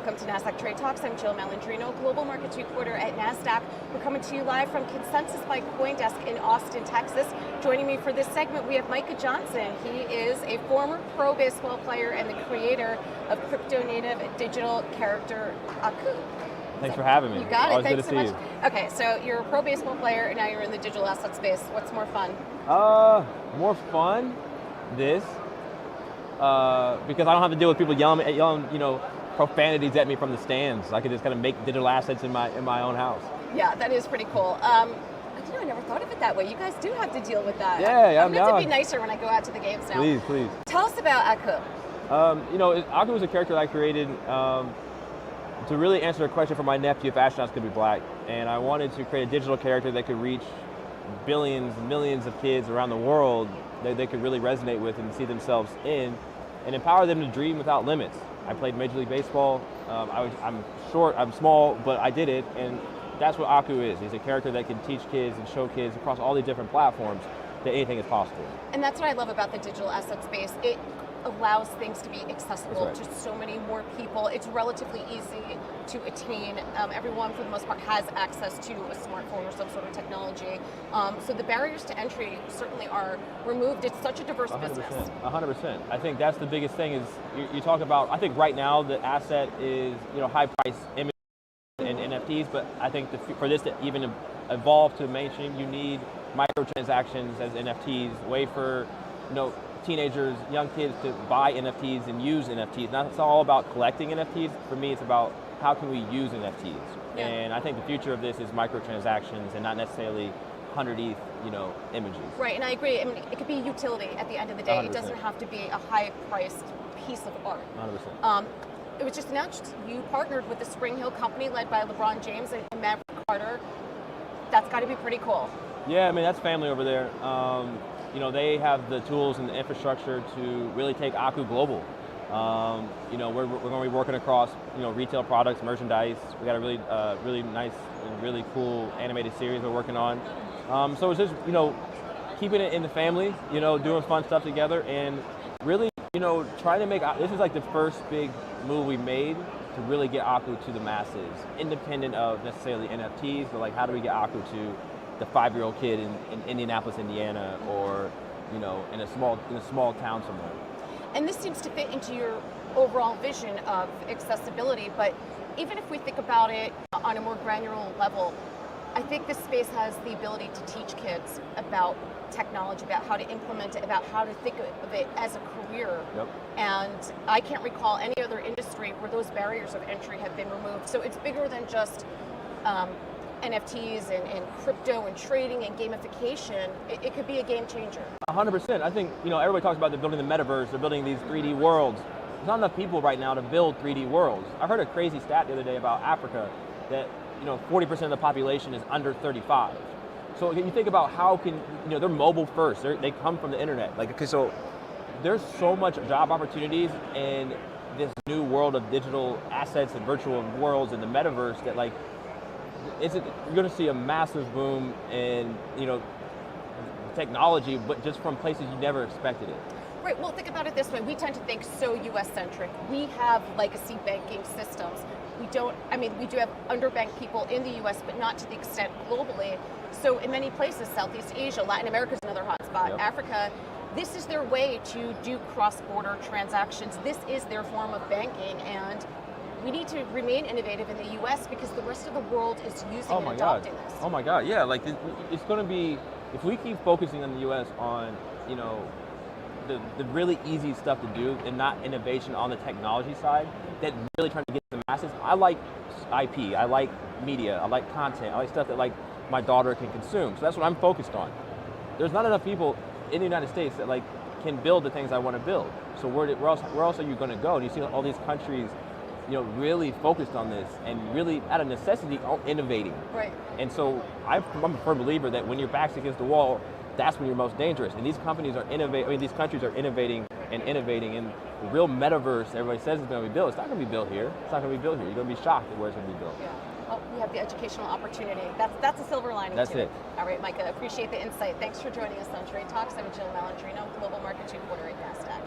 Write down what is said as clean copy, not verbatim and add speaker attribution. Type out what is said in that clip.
Speaker 1: welcome to Nasdaq Trade Talks. I'm Jill Malandrino, Global Markets Reporter at Nasdaq. We're coming to you live from Consensus by CoinDesk in Austin, Texas. Joining me for this segment, we have Micah Johnson. He is a former pro baseball player and the creator of crypto-native digital character Aku.
Speaker 2: Thanks for having me.
Speaker 1: You got it.
Speaker 2: Always
Speaker 1: Thanks
Speaker 2: good to
Speaker 1: so
Speaker 2: see
Speaker 1: much.
Speaker 2: you.
Speaker 1: Okay, so you're a pro baseball player and now you're in the digital asset space. What's more fun?
Speaker 2: More fun, this, because I don't have to deal with people yelling, profanities at me from the stands. I can just kind of make digital assets in my own house.
Speaker 1: Yeah, that is pretty cool. I never thought of it that way. You guys do have to deal with that.
Speaker 2: Yeah,
Speaker 1: I'm meant to be nicer when I go out to the games now.
Speaker 2: Please.
Speaker 1: Tell us about Aku.
Speaker 2: Aku was a character that I created to really answer a question for my nephew if astronauts could be black. And I wanted to create a digital character that could reach billions, millions of kids around the world that they could really resonate with and see themselves in, and empower them to dream without limits. I played Major League Baseball. I'm short, I'm small, but I did it, and that's what Aku is. He's a character that can teach kids and show kids across all these different platforms that anything is possible. And
Speaker 1: that's what I love about the digital asset space. It allows things to be accessible
Speaker 2: right.
Speaker 1: to so many more people. It's relatively easy to attain. Everyone, for the most part, has access to a smartphone or some sort of technology. So the barriers to entry certainly are removed. It's such a diverse
Speaker 2: 100%,
Speaker 1: business.
Speaker 2: 100%. I think that's the biggest thing is you talk about, I think right now the asset is high price image and NFTs, but I think for this to even evolve to mainstream, you need microtransactions as NFTs, way for teenagers, young kids to buy NFTs and use NFTs. Now, it's not all about collecting NFTs. For me, it's about how can we use NFTs.
Speaker 1: Yeah.
Speaker 2: And I think the future of this is microtransactions and not necessarily 100 ETH, images.
Speaker 1: Right, and I agree. I mean, it could be utility at the end of the day.
Speaker 2: 100%.
Speaker 1: It doesn't have to be a high-priced piece of art.
Speaker 2: 100%.
Speaker 1: It was just announced you partnered with the SpringHill company led by LeBron James and Maverick Carter. That's got to be pretty cool.
Speaker 2: Yeah, I mean, that's family over there. They have the tools and the infrastructure to really take Aku global. We're going to be working across, retail products, merchandise. We got a really nice and really cool animated series we're working on. So it's just, keeping it in the family, doing fun stuff together and really, trying to make, this is like the first big move we made to really get Aku to the masses, independent of necessarily NFTs, but like how do we get Aku to the 5-year-old kid in Indianapolis, Indiana, or in a small town somewhere.
Speaker 1: And this seems to fit into your overall vision of accessibility, but even if we think about it on a more granular level, I think this space has the ability to teach kids about technology, about how to implement it, about how to think of it as a career.
Speaker 2: Yep.
Speaker 1: And I can't recall any other industry where those barriers of entry have been removed. So it's bigger than just NFTs and crypto and trading and gamification. It could be a game changer.
Speaker 2: 100%. I think, everybody talks about they're building the metaverse, they're building these 3D worlds. There's not enough people right now to build 3D worlds. I heard a crazy stat the other day about Africa that, 40% of the population is under 35. So you think about how can, they're mobile first. They come from the internet. So there's so much job opportunities in this new world of digital assets and virtual worlds and the metaverse that you're going to see a massive boom in, technology, but just from places you never expected it.
Speaker 1: Right, well, think about it this way. We tend to think so US-centric. We have legacy banking systems. We do have underbanked people in the US, but not to the extent globally. So in many places, Southeast Asia, Latin America is another hotspot,
Speaker 2: Yep.
Speaker 1: Africa, this is their way to do cross-border transactions. This is their form of banking, and we need to remain innovative in the US because the rest of the world is using and adopting this.
Speaker 2: Oh my God, yeah, it's going to be, if we keep focusing on the US on, the really easy stuff to do and not innovation on the technology side, that really trying to get to the masses. I like IP, I like media, I like content, I like stuff that my daughter can consume. So that's what I'm focused on. There's not enough people in the United States that can build the things I want to build. So where else are you going to go? And you see all these countries really focused on this and really out of necessity innovating.
Speaker 1: Right.
Speaker 2: And so I'm a firm believer that when your back's against the wall, that's when you're most dangerous. And these companies are these countries are innovating and the real metaverse everybody says is going to be built. It's not going to be built here. It's not going to be built here. You're going to be shocked at where it's going to be built.
Speaker 1: Yeah. Well, we have the educational opportunity. That's a silver lining.
Speaker 2: That's
Speaker 1: to
Speaker 2: it.
Speaker 1: All right, Micah, appreciate the insight. Thanks for joining us on Trade Talks. I'm Jill Malandrino, Global Markets Reporter at Nasdaq.